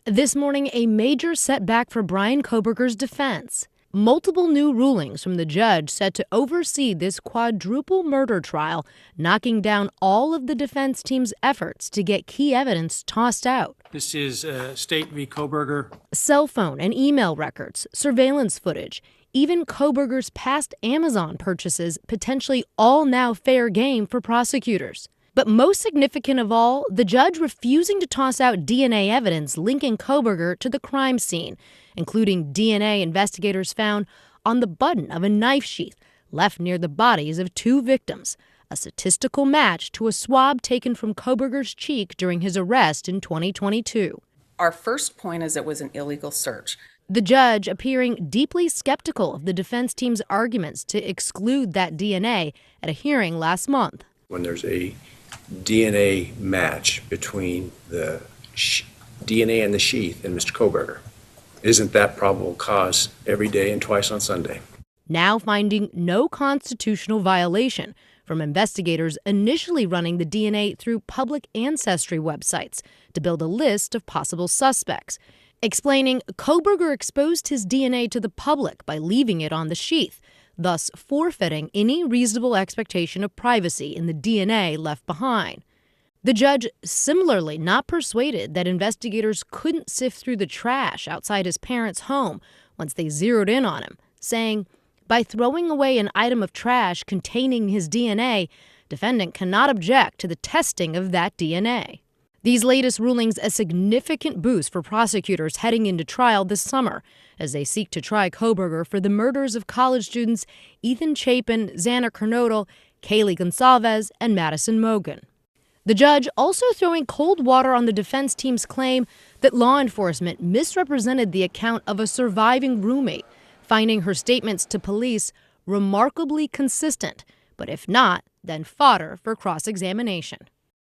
This morning, a major setback for Bryan Kohberger's defense. Multiple new rulings from the judge set to oversee this quadruple murder trial, knocking down all of the defense team's efforts to get key evidence tossed out. This is State v. Kohberger. Cell phone and email records, surveillance footage, even Kohberger's past Amazon purchases potentially all now fair game for prosecutors. But most significant of all, the judge refusing to toss out DNA evidence linking Kohberger to the crime scene, including DNA investigators found on the button of a knife sheath left near the bodies of two victims, a statistical match to a swab taken from Kohberger's cheek during his arrest in 2022. Our first point is it was an illegal search. The judge appearing deeply skeptical of the defense team's arguments to exclude that DNA at a hearing last month. When there's a DNA match between the DNA in the sheath and Mr. Kohberger, isn't that probable cause every day and twice on Sunday? Now finding no constitutional violation from investigators initially running the DNA through public ancestry websites to build a list of possible suspects, explaining Kohberger exposed his DNA to the public by leaving it on the sheath, thus forfeiting any reasonable expectation of privacy in the DNA left behind. The judge similarly not persuaded that investigators couldn't sift through the trash outside his parents' home once they zeroed in on him, saying, by throwing away an item of trash containing his DNA, defendant cannot object to the testing of that DNA. These latest rulings a significant boost for prosecutors heading into trial this summer as they seek to try Kohberger for the murders of college students Ethan Chapin, Xana Kernodle, Kaylee Goncalves, and Madison Mogen. The judge also throwing cold water on the defense team's claim that law enforcement misrepresented the account of a surviving roommate, finding her statements to police remarkably consistent, but if not, then fodder for cross-examination.